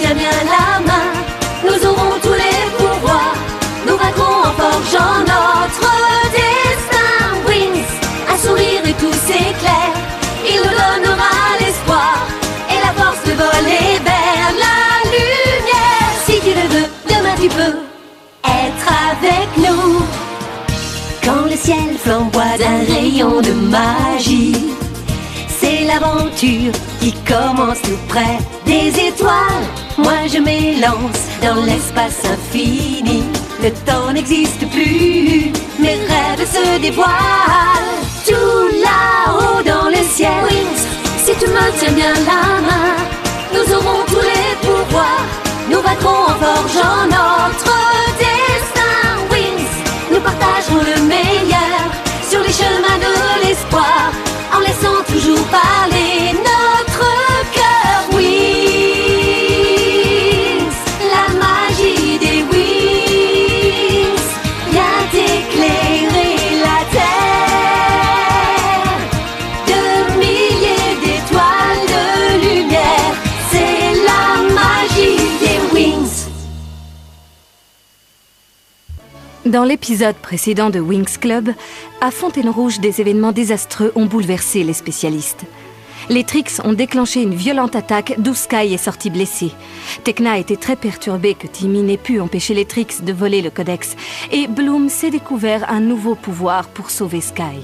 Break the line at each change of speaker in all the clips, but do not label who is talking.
tient bien la main. Nous aurons tous les pouvoirs. Nous vaincrons en forgeant notre destin. Wings, un sourire et tout s'éclaire. Il nous donnera l'espoir et la force de voler vers la lumière. Si tu le veux, demain tu peux être avec nous. Quand le ciel flamboie d'un rayon de magie, c'est l'aventure qui commence tout près des étoiles. Moi je m'élance dans l'espace infini. Le temps n'existe plus, mes rêves se dévoilent. Tout là-haut dans le ciel, Wings, si tu me tiens bien la main, nous aurons tous les pouvoirs. Nous vaincrons en forgeant notre destin. Wings, nous partagerons le meilleur sur les chemins de l'espoir, en laissant toujours parler notre cœur. Wings, la magie des Wings vient éclairer la terre. De milliers d'étoiles de lumière, c'est la magie des Wings.
Dans l'épisode précédent de Winx Club, à Fontaine-Rouge, des événements désastreux ont bouleversé les spécialistes. Les Trix ont déclenché une violente attaque d'où Sky est sortie blessée. Tekna a été très perturbée que Timmy n'ait pu empêcher les Trix de voler le codex. Et Bloom s'est découvert un nouveau pouvoir pour sauver Sky.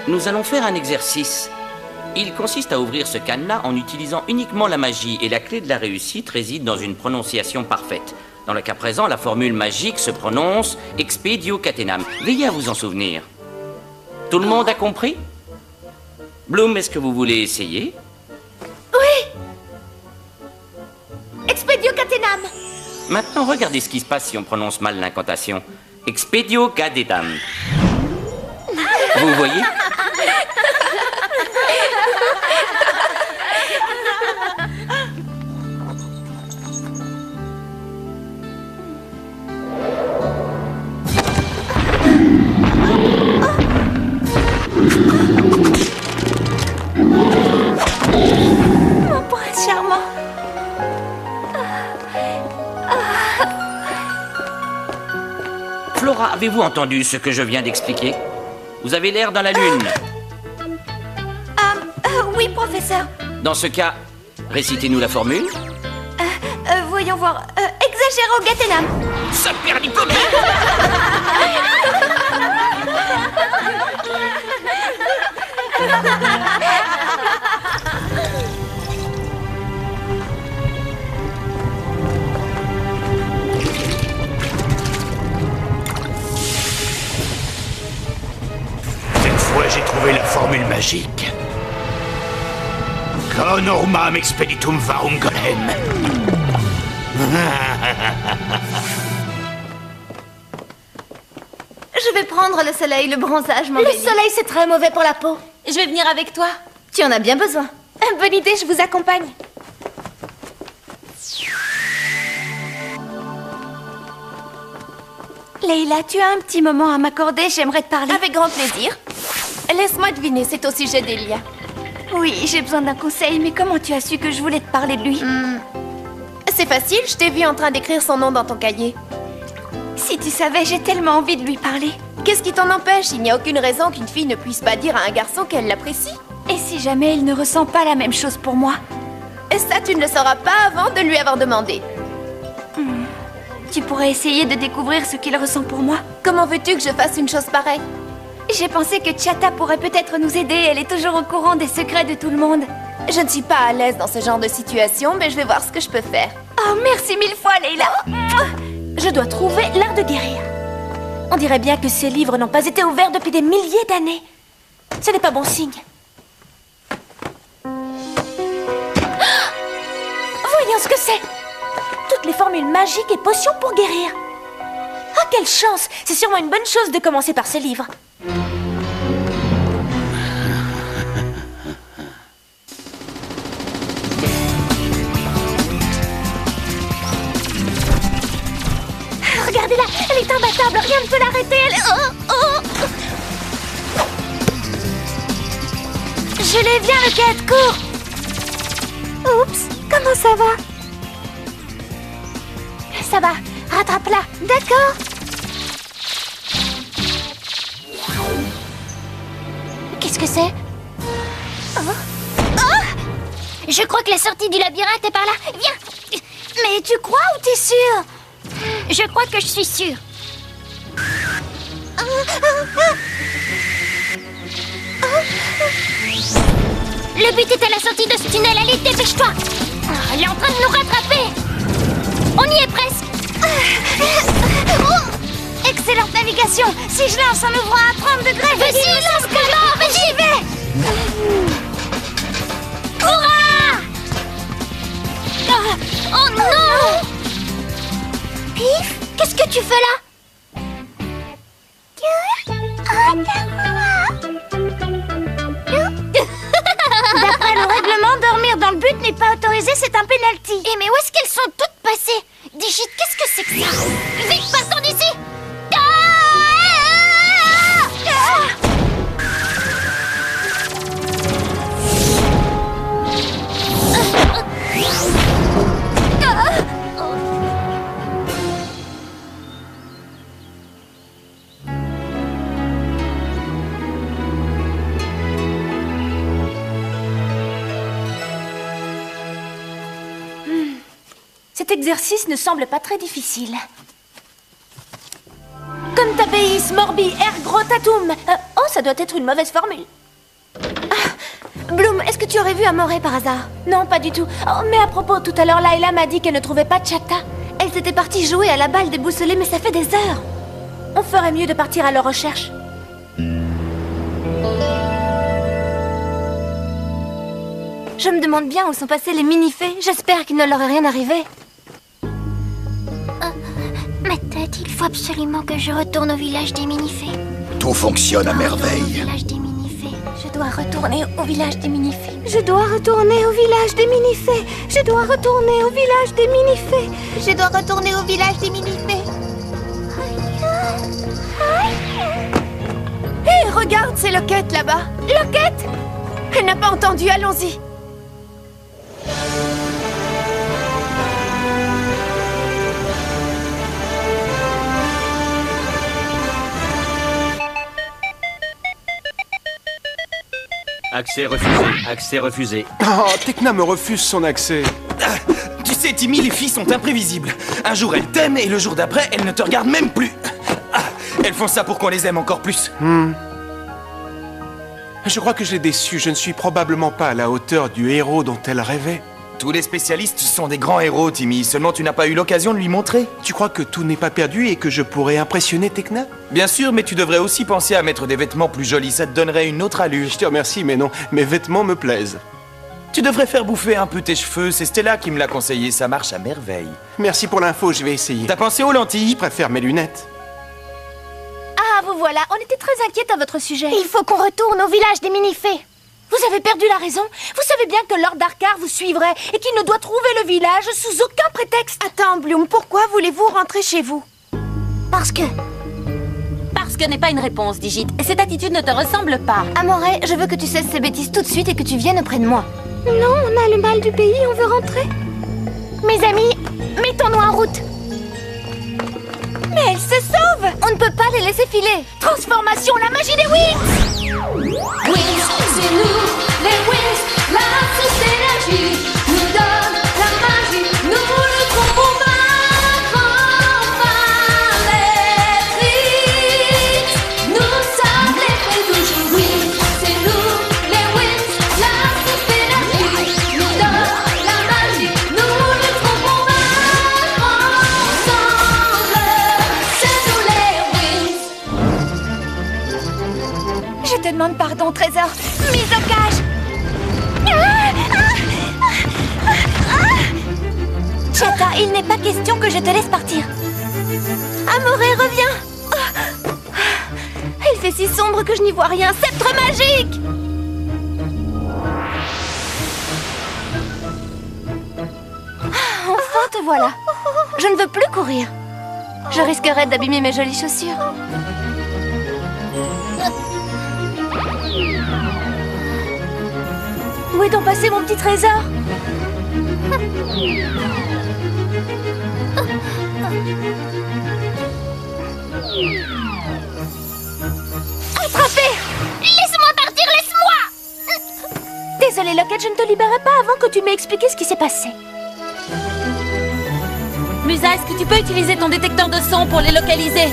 Nous allons faire un exercice. Il consiste à ouvrir ce cadenas en utilisant uniquement la magie, et la clé de la réussite réside dans une prononciation parfaite. Dans le cas présent, la formule magique se prononce Expedio Catenam. Veillez à vous en souvenir. Tout le monde a compris? Bloom, est-ce que vous voulez essayer?
Oui! Expedio Catenam!
Maintenant, regardez ce qui se passe si on prononce mal l'incantation. Expedio Catenam. Vous voyez?
Mon prince charmant.
Flora, avez-vous entendu ce que je viens d'expliquer? Vous avez l'air dans la lune.
Oui, professeur.
Dans ce cas, récitez-nous la formule.
Voyons voir. Exagéro Gatenam.
Sapernicomène!
Cette fois, j'ai trouvé la formule magique. Conormam expeditum varum golem.
Je vais prendre le soleil, le bronzage, mon
Le
baby.
soleil, c'est très mauvais pour la peau.
Je vais venir avec toi.
Tu en as bien besoin.
Bonne idée, je vous accompagne.
Leila, tu as un petit moment à m'accorder, j'aimerais te parler.
Avec grand plaisir. Laisse-moi deviner, c'est au sujet d'Elia.
Oui, j'ai besoin d'un conseil, mais comment tu as su que je voulais te parler de lui?
C'est facile, je t'ai vu en train d'écrire son nom dans ton cahier.
Si tu savais, j'ai tellement envie de lui parler.
Qu'est-ce qui t'en empêche? Il n'y a aucune raison qu'une fille ne puisse pas dire à un garçon qu'elle l'apprécie.
Et si jamais il ne ressent pas la même chose pour moi?
Et ça, tu ne le sauras pas avant de lui avoir demandé.
Tu pourrais essayer de découvrir ce qu'il ressent pour moi?
Comment veux-tu que je fasse une chose pareille?
J'ai pensé que Chata pourrait peut-être nous aider, elle est toujours au courant des secrets de tout le monde.
Je ne suis pas à l'aise dans ce genre de situation, mais je vais voir ce que je peux faire.
Oh, merci mille fois, Leila. Je dois trouver l'art de guérir. On dirait bien que ces livres n'ont pas été ouverts depuis des milliers d'années. Ce n'est pas bon signe. Voyons ce que c'est. Toutes les formules magiques et potions pour guérir. Ah, quelle chance! C'est sûrement une bonne chose de commencer par ce livre. Rien ne peut l'arrêter, elle... Je l'ai, viens, Rocket, cours. Oups, comment ça va? Ça va, rattrape-la. D'accord. Qu'est-ce que c'est? Je crois que la sortie du labyrinthe est par là. Viens. Mais tu crois ou t'es sûre? Je crois que je suis sûre. Le but est à la sortie de ce tunnel. Allez, dépêche-toi. Elle est en train de nous rattraper. On y est presque. Excellente navigation. Si je lance en ouvrant à 30 degrés... Vas-y, lance, comment? Vas-y, j'y vais. Hurrah! Oh non! Pif, qu'est-ce que tu fais là? D'après le règlement, dormir dans le but n'est pas autorisé, c'est un penalty. Et mais où est-ce qu'elles sont toutes passées? Digit, qu'est-ce que c'est que ça? Vite, partons d'ici! Cet exercice ne semble pas très difficile. Contabeis morbi ergo tatum. Oh, ça doit être une mauvaise formule. Bloom, est-ce que tu aurais vu Amoré par hasard? Non, pas du tout. Oh, mais à propos, tout à l'heure, Layla m'a dit qu'elle ne trouvait pas Chatta. Elle s'était partie jouer à la balle déboussolée, mais ça fait des heures. On ferait mieux de partir à leur recherche. Je me demande bien où sont passés les mini-fées. J'espère qu'il ne leur est rien arrivé. Ma tête, il faut absolument que je retourne au village des mini-fées.
Tout fonctionne à merveille.
Village des mini-fées. Je dois retourner au village des mini-fées. Je dois retourner au village des mini-fées. Je dois retourner au village des mini-fées. Je dois retourner au village des mini-fées. Hé, regarde, c'est Loquette là-bas. Loquette! Elle n'a pas entendu, allons-y.
Accès refusé, accès refusé.
Oh, Tecna me refuse son accès.
Tu sais, Timmy, les filles sont imprévisibles. Un jour, elles t'aiment et le jour d'après, elles ne te regardent même plus. Elles font ça pour qu'on les aime encore plus.
Je crois que je l'ai déçue. Je ne suis probablement pas à la hauteur du héros dont elle rêvait.
Tous les spécialistes sont des grands héros, Timmy. Seulement, tu n'as pas eu l'occasion de lui montrer.
Tu crois que tout n'est pas perdu et que je pourrais impressionner Tecna?
Bien sûr, mais tu devrais aussi penser à mettre des vêtements plus jolis. Ça te donnerait une autre allure.
Je te remercie, mais non. Mes vêtements me plaisent.
Tu devrais faire bouffer un peu tes cheveux. C'est Stella qui me l'a conseillé. Ça marche à merveille.
Merci pour l'info, je vais essayer.
T'as pensé aux lentilles?
Je préfère mes lunettes.
Ah, vous voilà. On était très inquiètes à votre sujet. Il faut qu'on retourne au village des mini-fées. Vous avez perdu la raison. Vous savez bien que Lord Darkar vous suivrait et qu'il ne doit trouver le village sous aucun prétexte. Attends, Bloom, pourquoi voulez-vous rentrer chez vous? Parce que n'est pas une réponse, Digit. Et cette attitude ne te ressemble pas. Amoré, je veux que tu cesses ces bêtises tout de suite et que tu viennes auprès de moi. Non, on a le mal du pays, on veut rentrer. Mes amis, mettons-nous en route. Mais elles se sauvent! On ne peut pas les laisser filer. Transformation, la magie des Wings!
Wings, c'est nous, les Wings, la source d'énergie nous donne la magie, nous le trouvons vaincre enfin les tricks. Nous sommes les fées toujours. Wings, c'est nous, les Wings, la source d'énergie nous donne la magie, nous le trouvons vaincre ensemble. C'est nous les Wings.
Je te demande pardon, Trésor. Mise au cage. Chatta, il n'est pas question que je te laisse partir. Amoré, reviens. Il fait si sombre que je n'y vois rien. Sceptre magique. Enfin, te voilà. Je ne veux plus courir. Je risquerais d'abîmer mes jolies chaussures. Où est donc passé mon petit trésor? Attrapé! Laisse-moi partir, laisse-moi! Désolée, Lockett, je ne te libérerai pas avant que tu m'aies expliqué ce qui s'est passé.
Musa, est-ce que tu peux utiliser ton détecteur de son pour les localiser?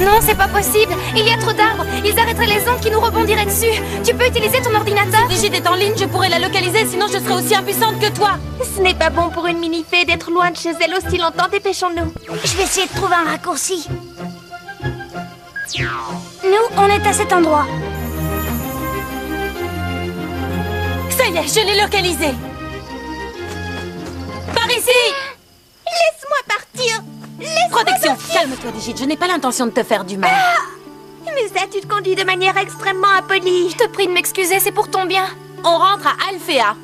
Non, c'est pas possible. Il y a trop d'arbres. Ils arrêteraient les ondes qui nous rebondiraient dessus. Tu peux utiliser ton ordinateur?
Si Brigitte est en ligne, je pourrais la localiser, sinon je serais aussi impuissante que toi.
Ce n'est pas bon pour une mini-fée d'être loin de chez elle aussi longtemps. Dépêchons-nous. Je vais essayer de trouver un raccourci. Nous, on est à cet endroit.
Ça y est, je l'ai localisé. Par ici!
Laisse-moi partir.
Protection! Calme-toi, Brigitte, je n'ai pas l'intention de te faire du mal.
Mais ça, tu te conduis de manière extrêmement impolie. Je te prie de m'excuser, c'est pour ton bien.
On rentre à Alphéa.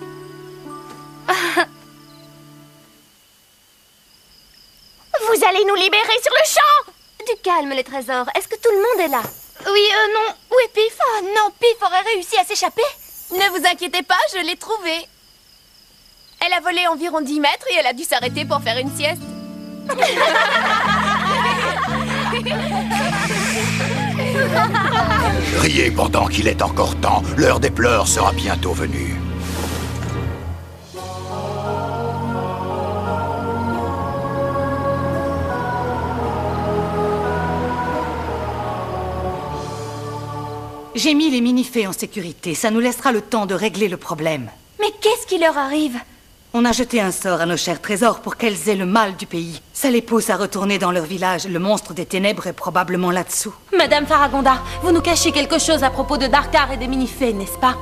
Vous allez nous libérer sur le champ. Du calme, les trésors. Est-ce que tout le monde est là? Oui, non. Où est Pif? Oh non, Pif aurait réussi à s'échapper.
Ne vous inquiétez pas, je l'ai trouvée.
Elle a volé environ 10 mètres et elle a dû s'arrêter pour faire une sieste.
Riez pendant qu'il est encore temps. L'heure des pleurs sera bientôt venue.
J'ai mis les mini-fées en sécurité. Ça nous laissera le temps de régler le problème.
Mais qu'est-ce qui leur arrive?
On a jeté un sort à nos chers trésors pour qu'elles aient le mal du pays. Ça les pousse à retourner dans leur village. Le monstre des ténèbres est probablement là-dessous.
Madame Faragonda, vous nous cachez quelque chose à propos de Darkar et des mini-fées, n'est-ce pas?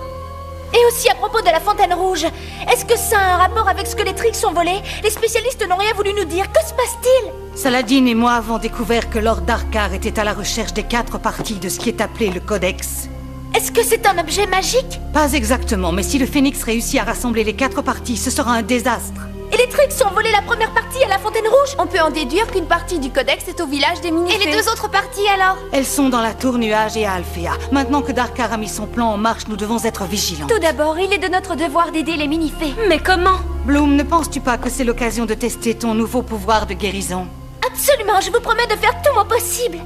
Et aussi à propos de la fontaine rouge. Est-ce que ça a un rapport avec ce que les Trix ont volé? Les spécialistes n'ont rien voulu nous dire. Que se passe-t-il?
Saladin et moi avons découvert que Lord Darkar était à la recherche des 4 parties de ce qui est appelé le Codex.
Est-ce que c'est un objet magique?
Pas exactement, mais si le Phénix réussit à rassembler les 4 parties, ce sera un désastre.
Et les Trix ont volé la première partie à la fontaine rouge?
On peut en déduire qu'une partie du codex est au village des mini-fées.
Et les 2 autres parties alors?
Elles sont dans la tour nuage et à Alphéa. Maintenant que Darkar a mis son plan en marche, nous devons être vigilants.
Tout d'abord, il est de notre devoir d'aider les mini-fées.
Mais comment?
Bloom, ne penses-tu pas que c'est l'occasion de tester ton nouveau pouvoir de guérison?
Absolument, je vous promets de faire tout mon possible.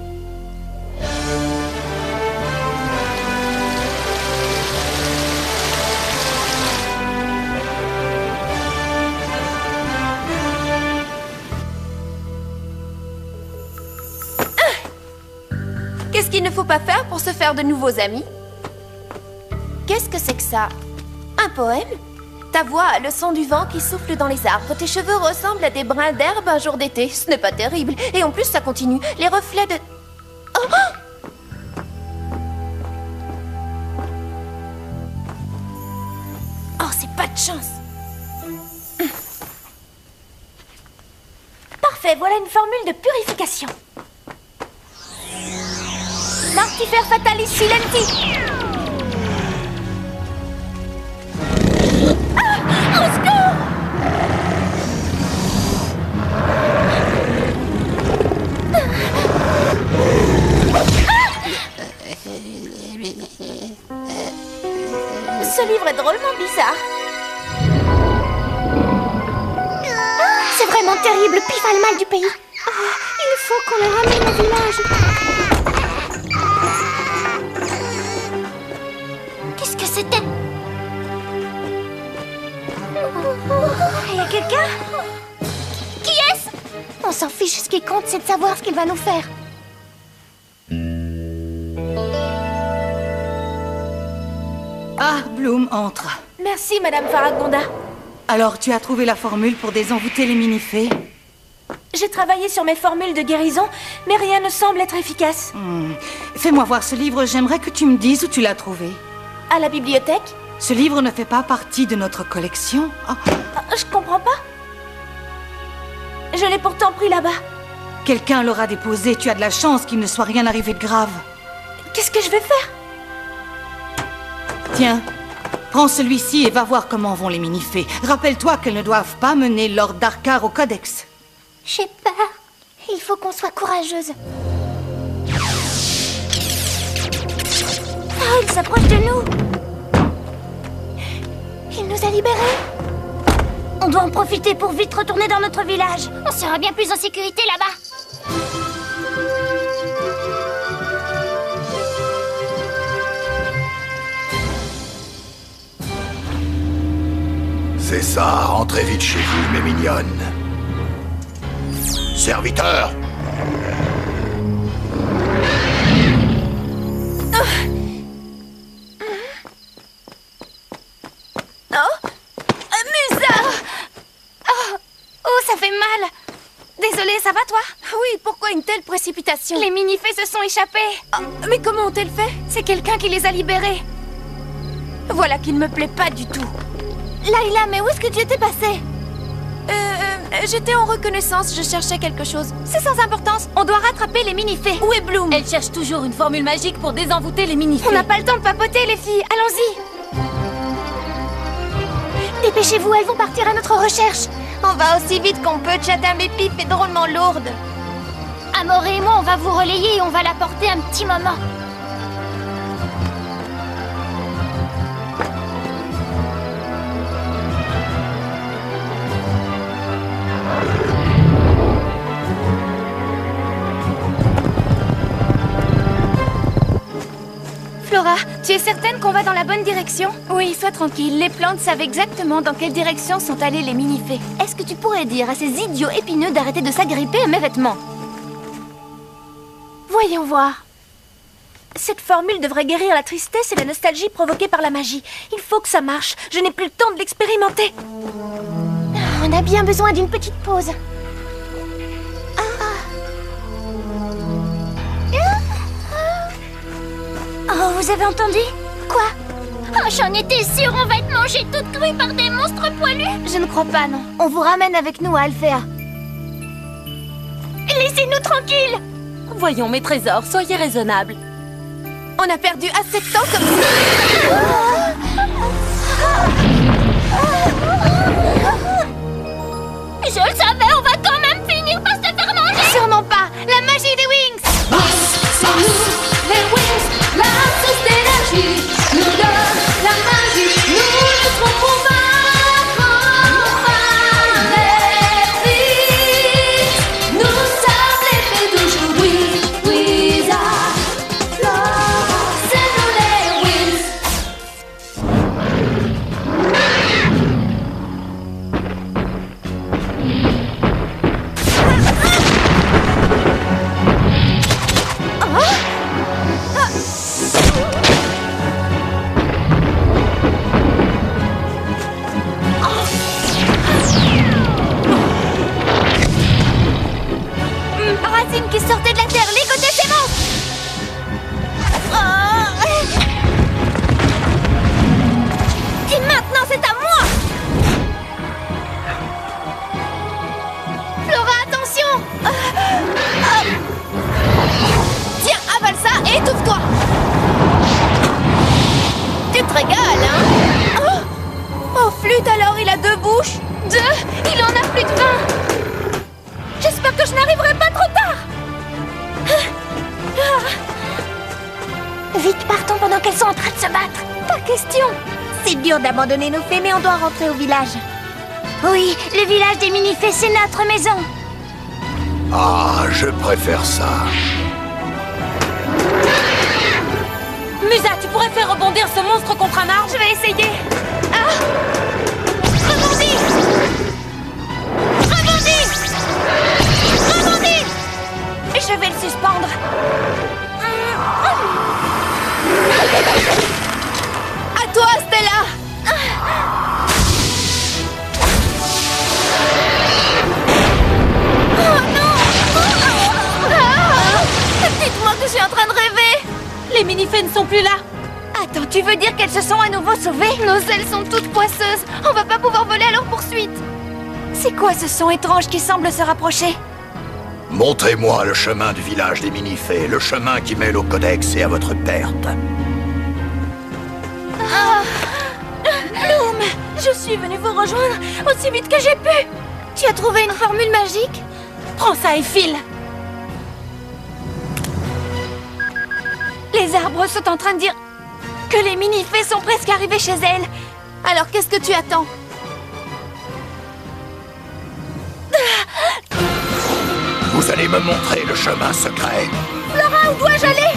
Qu'est-ce qu'il ne faut pas faire pour se faire de nouveaux amis? Qu'est-ce que c'est que ça? Un poème? Ta voix a le son du vent qui souffle dans les arbres. Tes cheveux ressemblent à des brins d'herbe un jour d'été. Ce n'est pas terrible. Et en plus, ça continue. Les reflets de... Oh, c'est pas de chance.
Parfait, voilà une formule de purification. Mortifère fatalis silenti. Ah! Au secours! Ce livre est drôlement bizarre. C'est vraiment terrible. Pif a le mal du pays. Il faut qu'on le ramène au village. Qu'est-ce que c'était? Il y a quelqu'un? Qui est-ce? On s'en fiche. Ce qui compte, c'est de savoir ce qu'il va nous faire.
Ah, Bloom, entre.
Merci, Madame Faragonda.
Alors, tu as trouvé la formule pour désenvoûter les mini-fées?
J'ai travaillé sur mes formules de guérison, mais rien ne semble être efficace.
Fais-moi voir ce livre, j'aimerais que tu me dises où tu l'as trouvé.
À la bibliothèque?
Ce livre ne fait pas partie de notre collection.
Je comprends pas. Je l'ai pourtant pris là-bas.
Quelqu'un l'aura déposé, tu as de la chance qu'il ne soit rien arrivé de grave.
Qu'est-ce que je vais faire?
Tiens, prends celui-ci et va voir comment vont les mini-fées. Rappelle-toi qu'elles ne doivent pas mener Lord Darkar au Codex.
J'ai peur. Il faut qu'on soit courageuse. Oh, il s'approche de nous. Il nous a libérés. On doit en profiter pour vite retourner dans notre village. On sera bien plus en sécurité là-bas.
C'est ça, rentrez vite chez vous, mes mignonnes. Serviteur!
Ça fait mal. Désolée, ça va toi?
Oui, pourquoi une telle précipitation?
Les mini-fées se sont échappés.
Oh, mais comment ont-elles fait?
C'est quelqu'un qui les a libérés.
Voilà qui ne me plaît pas du tout.
Layla, mais où est-ce que tu étais passée?
J'étais en reconnaissance, je cherchais quelque chose.
C'est sans importance, on doit rattraper les mini-fées.
Où est Bloom?
Elle cherche toujours une formule magique pour désenvoûter les mini-fées.
On n'a pas le temps de papoter, les filles, allons-y. Dépêchez-vous, elles vont partir à notre recherche.
On va aussi vite qu'on peut, Chatham et Pip est drôlement lourde.
Amoré et moi, on va vous relayer et on va la porter un petit moment. Flora, tu es certaine qu'on va dans la bonne direction?
Oui, sois tranquille, les plantes savent exactement dans quelle direction sont allées les mini-fées.
Est-ce que tu pourrais dire à ces idiots épineux d'arrêter de s'agripper à mes vêtements? Voyons voir. Cette formule devrait guérir la tristesse et la nostalgie provoquées par la magie. Il faut que ça marche. Je n'ai plus le temps de l'expérimenter. On a bien besoin d'une petite pause. Oh, vous avez entendu? Quoi? Oh, j'en étais sûre, on va être mangée toute crue par des monstres poilus. Je ne crois pas, non. On vous ramène avec nous à Alphéa. Laissez-nous tranquilles.
Voyons, mes trésors, soyez raisonnables.
On a perdu assez de temps comme ça.
Je le savais, on va quand même finir par se faire manger. Sûrement pas. La magie des Wings.
C'est nous, les Wings, la source d'énergie, nous donne la magie, nous ne trompons pas.
Qui sortait de la terre, ligotez ces monstres. Et maintenant, c'est à moi. Flora, attention.
Tiens, avale ça et étouffe-toi. Tu te régales, hein? Oh, flûte alors, il a 2 bouches.
2? Il en a plus de 20. J'espère que je n'arriverai pas trop tard. Vite, partons pendant qu'elles sont en train de se battre. Pas question. C'est dur d'abandonner nos fées, mais on doit rentrer au village. Oui, le village des mini-fées, c'est notre maison.
Ah, je préfère ça.
Musa, tu pourrais faire rebondir ce monstre contre un arbre?
Je vais essayer. Rebondis! Rebondis! Rebondis! Je vais le suspendre.
À toi, Stella.
Oh non! Dites-moi que je suis en train de rêver.
Les mini-fées ne sont plus là.
Attends, tu veux dire qu'elles se sont à nouveau sauvées?
Nos ailes sont toutes poisseuses. On va pas pouvoir voler à leur poursuite.
C'est quoi ce son étrange qui semble se rapprocher?
Montrez-moi le chemin du village des mini-fées, le chemin qui mène au codex et à votre perte.
Bloom, je suis venue vous rejoindre aussi vite que j'ai pu. Tu as trouvé une formule magique?
Prends ça et file.
Les arbres sont en train de dire que les mini-fées sont presque arrivées chez elles.
Alors qu'est-ce que tu attends?
Vous allez me montrer le chemin secret.
Flora, où dois-je aller?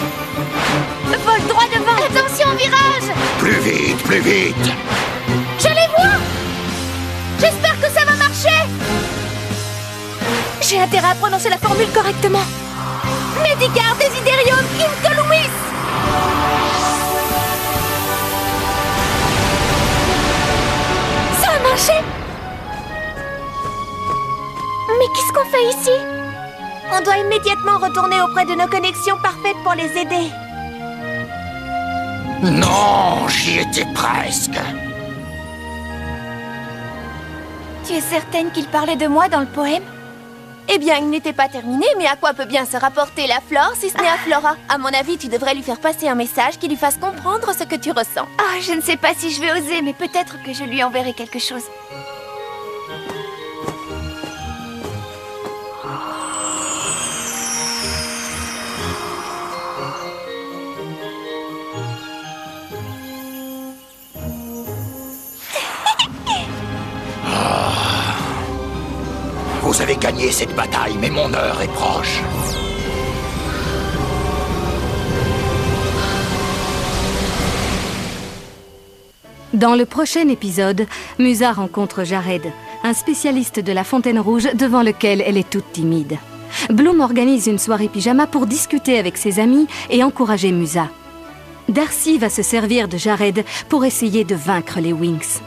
Vole droit devant. Attention au virage.
Plus vite, plus vite.
Je les vois. J'espère que ça va marcher. J'ai intérêt à prononcer la formule correctement. Medicar Desiderium Incolumis. Ça a marché. Mais qu'est-ce qu'on fait ici?
On doit immédiatement retourner auprès de nos connexions parfaites pour les aider.
Non, j'y étais presque.
Tu es certaine qu'il parlait de moi dans le poème?
Eh bien, il n'était pas terminé, mais à quoi peut bien se rapporter la flore si ce n'est à Flora? À mon avis, tu devrais lui faire passer un message qui lui fasse comprendre ce que tu ressens.
Ah, je ne sais pas si je vais oser, mais peut-être que je lui enverrai quelque chose.
Vous avez gagné cette bataille, mais mon heure est proche.
Dans le prochain épisode, Musa rencontre Jared, un spécialiste de la Fontaine Rouge devant lequel elle est toute timide. Bloom organise une soirée pyjama pour discuter avec ses amis et encourager Musa. Darcy va se servir de Jared pour essayer de vaincre les Winx.